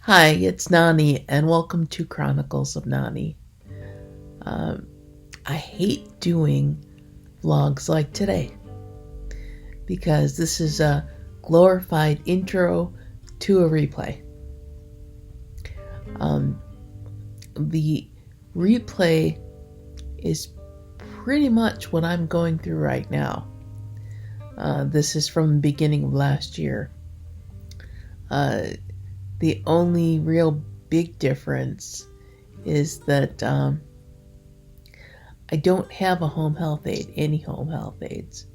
Hi, it's Nani, and welcome to Chronicles of Nani. I hate doing vlogs like today because this is a glorified intro to a replay. The replay is pretty much what I'm going through right now. This is from the beginning of last year. The only real big difference is that I don't have a home health aide, any home health aides.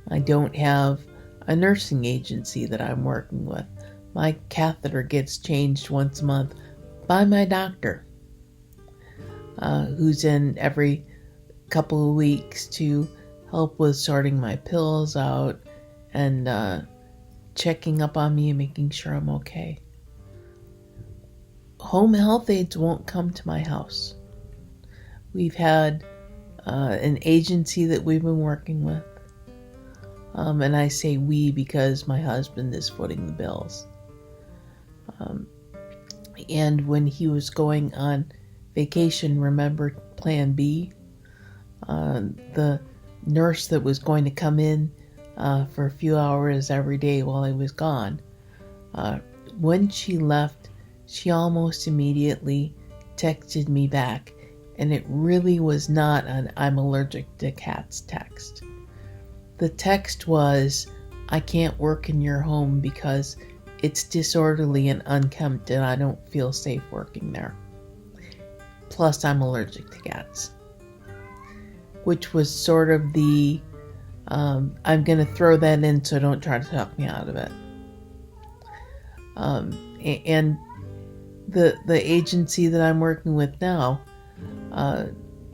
I don't have a nursing agency that I'm working with. My catheter gets changed once a month by my doctor, who's in every couple of weeks to help with sorting my pills out and checking up on me and making sure I'm okay. Home health aides won't come to my house. We've had an agency that we've been working with. And I say we because my husband is footing the bills. And when he was going on vacation, remember Plan B? The nurse that was going to come in for a few hours every day while I was gone. When she left, she almost immediately texted me back, and it really was not an "I'm allergic to cats" text. The text was, "I can't work in your home because it's disorderly and unkempt and I don't feel safe working there. Plus, I'm allergic to cats." Which was sort of the, I'm going to throw that in so don't try to talk me out of it. And the agency that I'm working with now,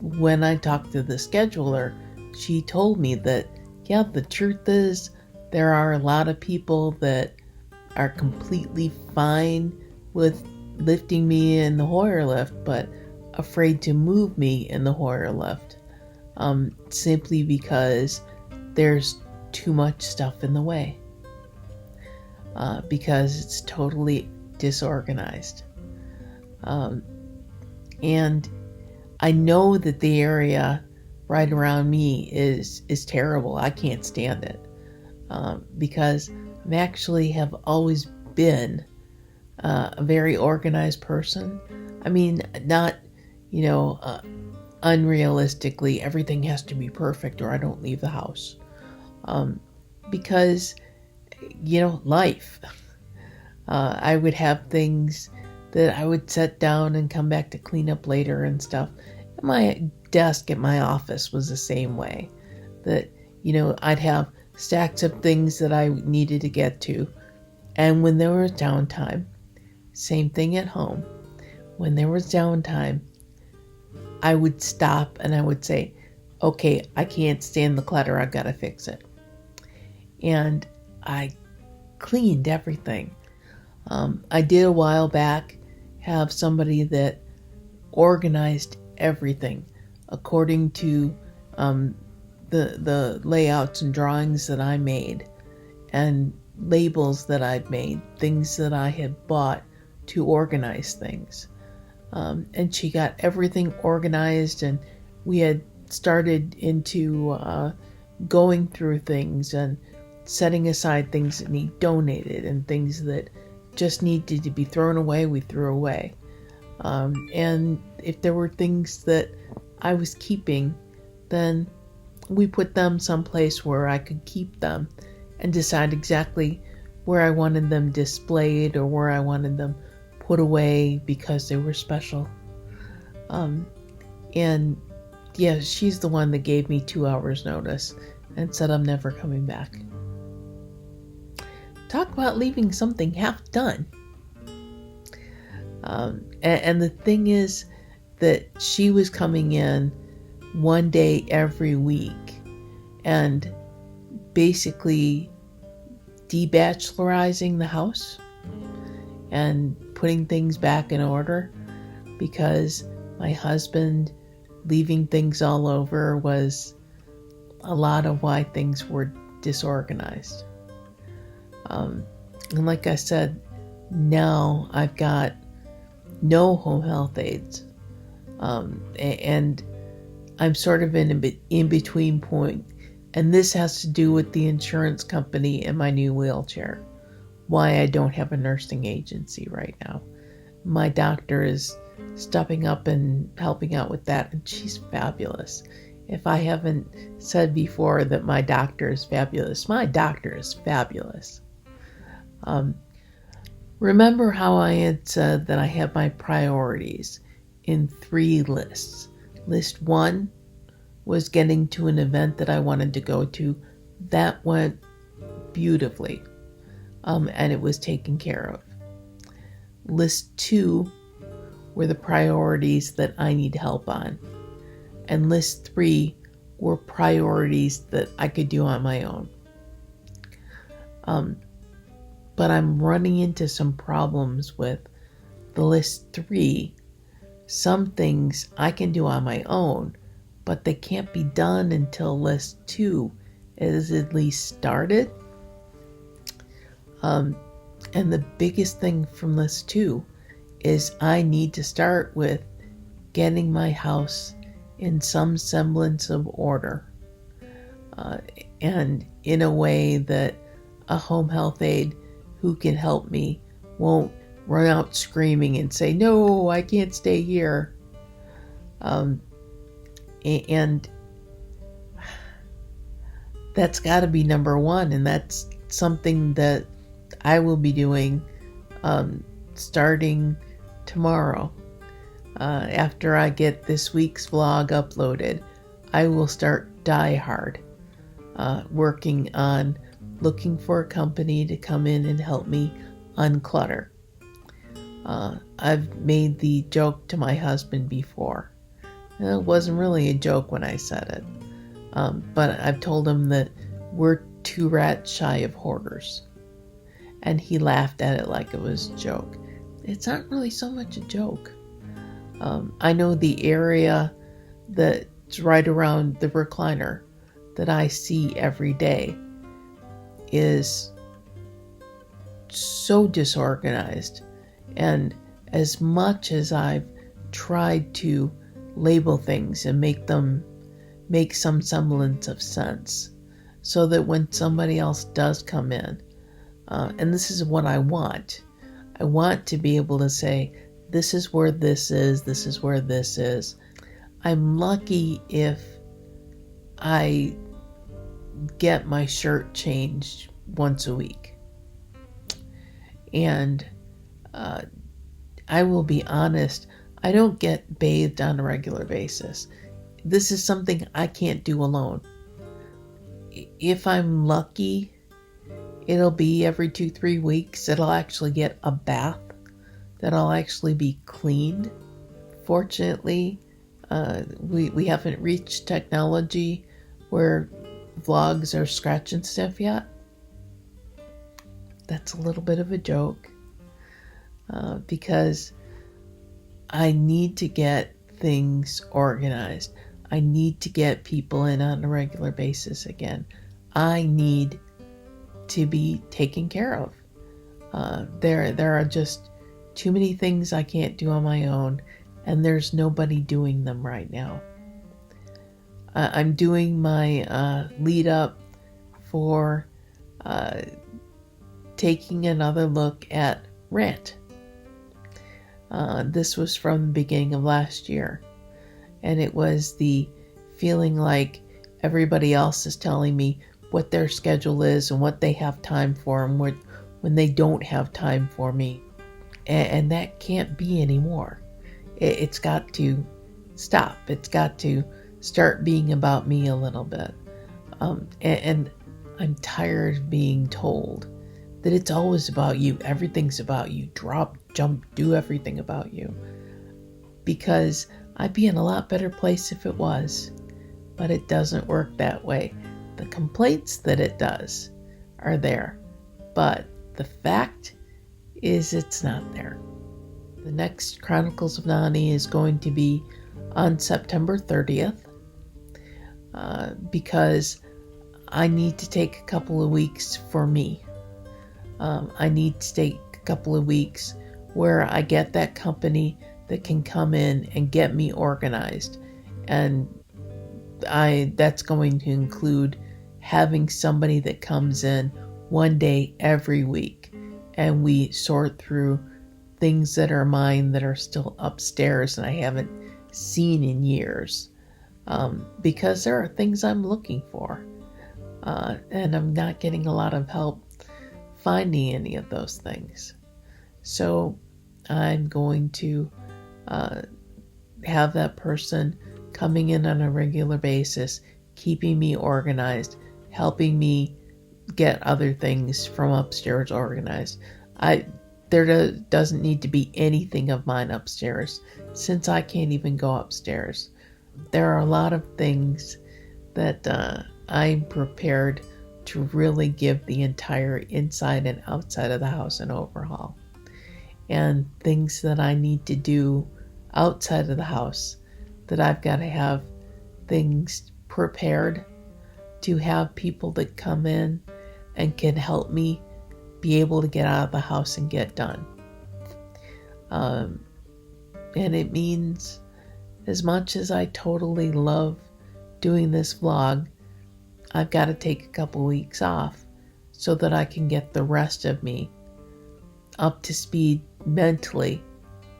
when I talked to the scheduler, she told me that, yeah, the truth is there are a lot of people that are completely fine with lifting me in the Hoyer lift, but afraid to move me in the Hoyer lift, simply because there's too much stuff in the way, because it's totally disorganized. And I know that the area right around me is terrible. I can't stand it, because I actually have always been a very organized person. I mean, not, unrealistically, everything has to be perfect or I don't leave the house. Because, life. I would have things that I would set down and come back to clean up later and stuff. My desk at my office was the same way. That, I'd have stacks of things that I needed to get to. And when there was downtime, same thing at home. When there was downtime, I would stop and I would say, okay, I can't stand the clutter, I've got to fix it. And I cleaned everything. I did a while back have somebody that organized everything according to the layouts and drawings that I made and labels that I'd made, things that I had bought to organize things. And she got everything organized, and we had started into going through things and setting aside things that need donated and things that just needed to be thrown away, we threw away. And if there were things that I was keeping, then we put them someplace where I could keep them and decide exactly where I wanted them displayed or where I wanted them put away because they were special. And yeah, she's the one that gave me 2 hours notice and said I'm never coming back. Talk about leaving something half done. And the thing is that she was coming in one day every week and basically debachelorizing the house and putting things back in order, because my husband leaving things all over was a lot of why things were disorganized. And like I said, now I've got no home health aides. And I'm sort of in an in-between point. And this has to do with the insurance company and my new wheelchair. Why I don't have a nursing agency right now. My doctor is stepping up and helping out with that, and she's fabulous. If I haven't said before that my doctor is fabulous, my doctor is fabulous. Remember how I had said that I have my priorities in 3 lists. List 1 was getting to an event that I wanted to go to. That went beautifully, and it was taken care of. List 2 were the priorities that I need help on. And list 3 were priorities that I could do on my own. But I'm running into some problems with the list 3. Some things I can do on my own, but they can't be done until list 2 is at least started. And the biggest thing from list 2 is I need to start with getting my house in some semblance of order, and in a way that a home health aide who can help me won't run out screaming and say, "No, I can't stay here." And that's got to be number 1, and that's something that I will be doing starting tomorrow. After I get this week's vlog uploaded, I will start die hard working on looking for a company to come in and help me unclutter. I've made the joke to my husband before. It wasn't really a joke when I said it, but I've told him that we're 2 rats shy of hoarders. And he laughed at it like it was a joke. It's not really so much a joke. I know the area that's right around the recliner that I see every day is so disorganized. And as much as I've tried to label things and make some semblance of sense, so that when somebody else does come in, and this is what I want to be able to say, this is where this is where this is. I'm lucky if I get my shirt changed once a week. And I will be honest, I don't get bathed on a regular basis. This is something I can't do alone. If I'm lucky, it'll be every 2-3 weeks that I'll actually get a bath, that I'll actually be cleaned. Fortunately, we haven't reached technology where vlogs are scratch and sniff yet. That's a little bit of a joke, because I need to get things organized. I need to get people in on a regular basis again. I need to be taken care of. There are just too many things I can't do on my own, and there's nobody doing them right now. I'm doing my lead up for taking another look at Rant. This was from the beginning of last year, and it was the feeling like everybody else is telling me what their schedule is and what they have time for, and when they don't have time for me. And that can't be anymore. It's got to stop. It's got to start being about me a little bit. And I'm tired of being told that it's always about you. Everything's about you. Drop, jump, do everything about you. Because I'd be in a lot better place if it was. But it doesn't work that way. The complaints that it does are there. But the fact is it's not there. The next Chronicles of Nani is going to be on September 30th. Because I need to take a couple of weeks for me. I need to take couple of weeks where I get that company that can come in and get me organized. And that's going to include having somebody that comes in one day every week, and we sort through things that are mine that are still upstairs and I haven't seen in years, because there are things I'm looking for, and I'm not getting a lot of help finding any of those things. So I'm going to have that person coming in on a regular basis, keeping me organized, helping me get other things from upstairs organized. There doesn't need to be anything of mine upstairs, since I can't even go upstairs. There are a lot of things that I'm prepared to really give the entire inside and outside of the house an overhaul. And things that I need to do outside of the house, that I've got to have things prepared to have people that come in and can help me be able to get out of the house and get done. And it means, as much as I totally love doing this vlog, I've got to take a couple weeks off so that I can get the rest of me up to speed mentally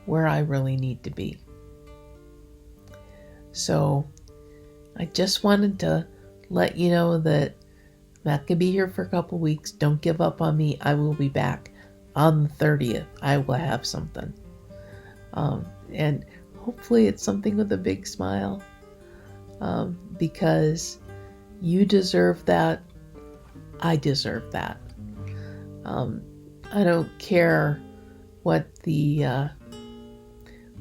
where I really need to be. So I just wanted to let you know that I'm not going to be here for a couple weeks. Don't give up on me. I will be back on the 30th. I will have something. And hopefully it's something with a big smile, because you deserve that. I deserve that. I don't care what the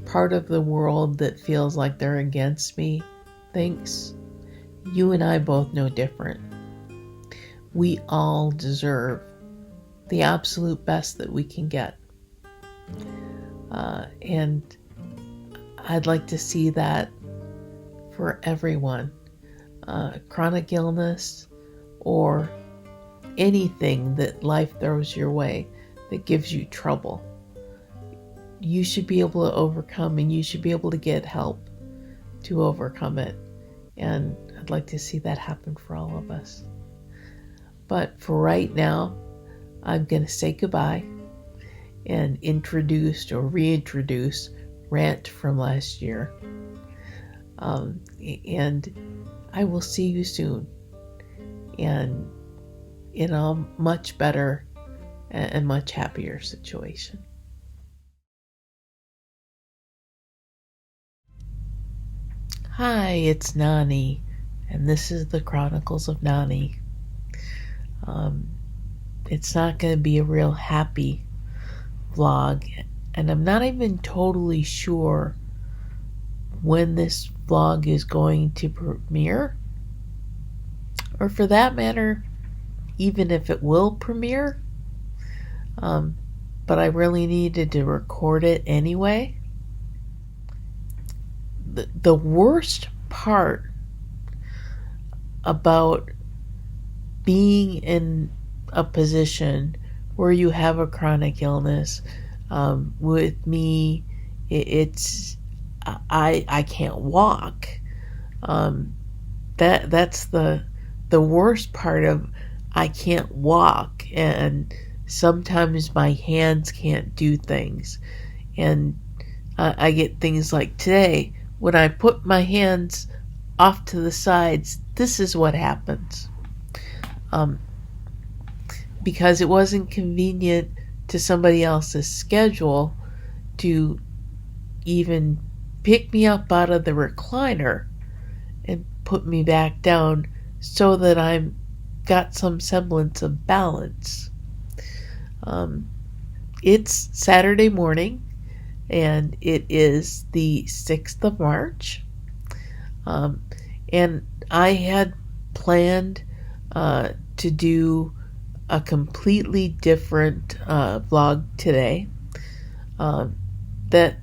part of the world that feels like they're against me thinks. You and I both know different. We all deserve the absolute best that we can get. And I'd like to see that for everyone. Chronic illness or anything that life throws your way that gives you trouble, you should be able to overcome, and you should be able to get help to overcome it. And I'd like to see that happen for all of us. But for right now, I'm going to say goodbye and introduce or reintroduce Rant from last year. And I will see you soon, and in a much better and much happier situation. Hi, it's Nani, and this is the Chronicles of Nani. It's not going to be a real happy vlog, and I'm not even totally sure when this vlog is going to premiere, or for that matter, even if it will premiere. But I really needed to record it anyway. The worst part about being in a position where you have a chronic illness, with me, it's I can't walk. That's the worst part of I can't walk, and sometimes my hands can't do things, and I get things like today. When I put my hands off to the sides, this is what happens. Because it wasn't convenient to somebody else's schedule to even pick me up out of the recliner and put me back down so that I'm got some semblance of balance. It's Saturday morning, and it is the 6th of March. And I had planned to do a completely different vlog today that,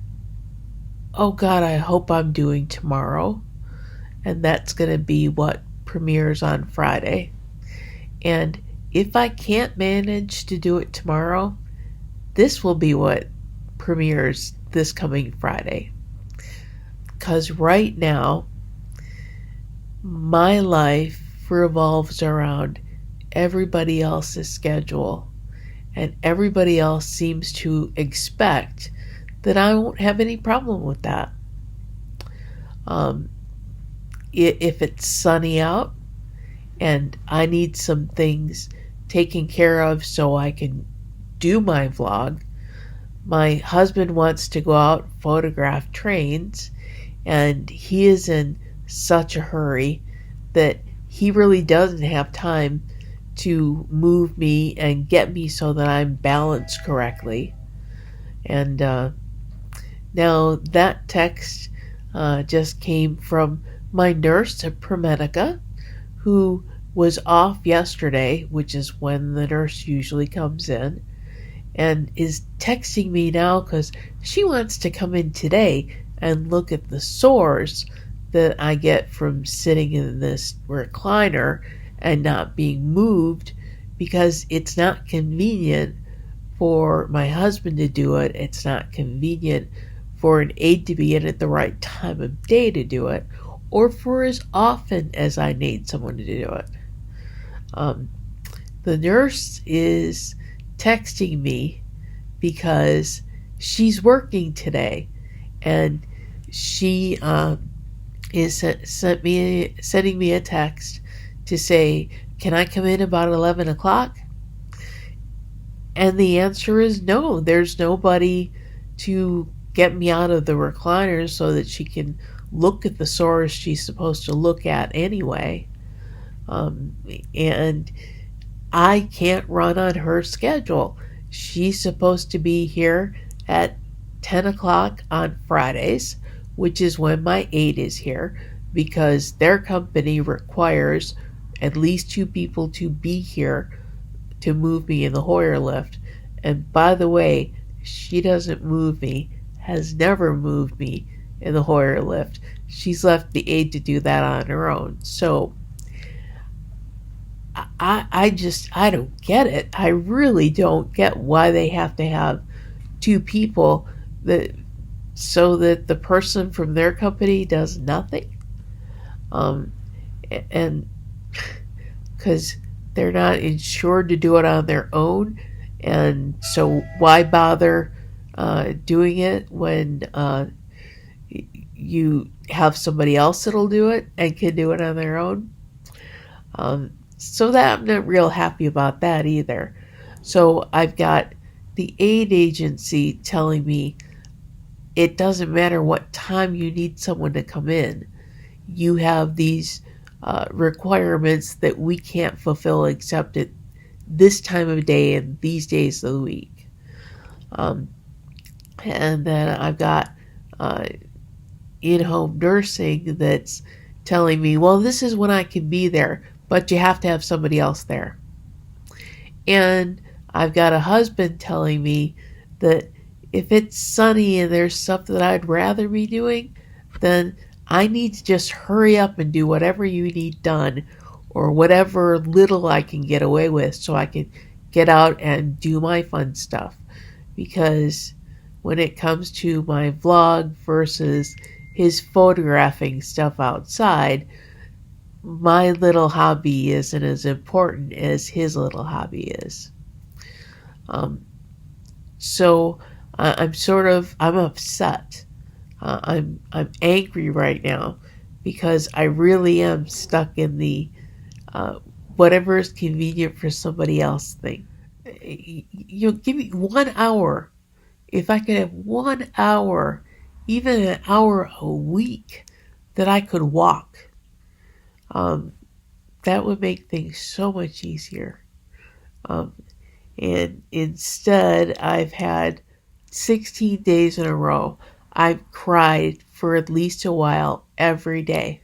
oh God, I hope I'm doing tomorrow. And that's going to be what premieres on Friday. And if I can't manage to do it tomorrow, this will be what premieres this coming Friday. Because right now, my life revolves around everybody else's schedule, and everybody else seems to expect that I won't have any problem with that. If it's sunny out and I need some things taken care of so I can do my vlog, my husband wants to go out and photograph trains, and he is in such a hurry that he really doesn't have time to move me and get me so that I'm balanced correctly. And now that text just came from my nurse at ProMedica, who was off yesterday, which is when the nurse usually comes in, and is texting me now because she wants to come in today and look at the sores that I get from sitting in this recliner and not being moved, because it's not convenient for my husband to do it. It's not convenient for an aide to be in at the right time of day to do it, or for as often as I need someone to do it. The nurse is texting me because she's working today, and she is sending me a text to say, can I come in about 11 o'clock? And the answer is no. There's nobody to get me out of the recliner so that she can look at the sores she's supposed to look at anyway. And I can't run on her schedule. She's supposed to be here at 10 o'clock on Fridays, which is when my aide is here, because their company requires at least 2 people to be here to move me in the Hoyer lift. And by the way, she doesn't move me, has never moved me in the Hoyer lift. She's left the aide to do that on her own. So I don't get it. I really don't get why they have to have 2 people so that the person from their company does nothing. And because they're not insured to do it on their own, and so why bother doing it when you have somebody else that'll do it and can do it on their own? So that I'm not real happy about that either. So I've got the aid agency telling me it doesn't matter what time you need someone to come in. You have these requirements that we can't fulfill except at this time of day and these days of the week. And then I've got in-home nursing that's telling me, well, this is when I can be there, but you have to have somebody else there. And I've got a husband telling me that if it's sunny and there's stuff that I'd rather be doing, then I need to just hurry up and do whatever you need done, or whatever little I can get away with so I can get out and do my fun stuff. Because when it comes to my vlog versus his photographing stuff outside, my little hobby isn't as important as his little hobby is. So I'm upset. I'm angry right now because I really am stuck in the whatever is convenient for somebody else thing. Give me 1 hour. If I could have 1 hour, even an hour a week that I could walk, that would make things so much easier. And instead, I've had 16 days in a row, I've cried for at least a while every day,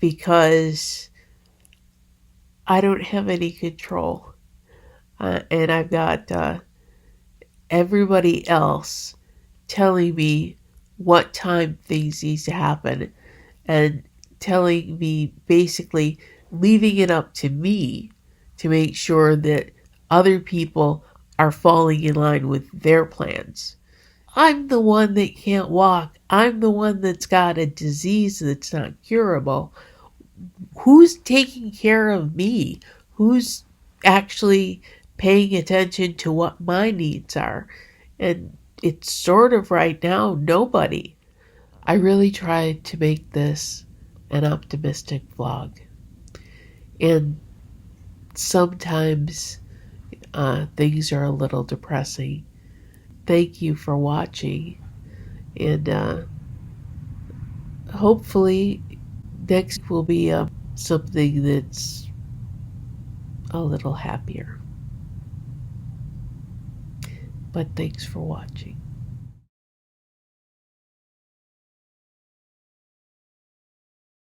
because I don't have any control. And I've got everybody else telling me what time things need to happen, and telling me, basically leaving it up to me to make sure that other people are falling in line with their plans. I'm the one that can't walk. I'm the one that's got a disease that's not curable. Who's taking care of me? Who's actually paying attention to what my needs are? And it's sort of right now nobody. I really tried to make this an optimistic vlog. And sometimes things are a little depressing. Thank you for watching. And hopefully next will be something that's a little happier. But thanks for watching.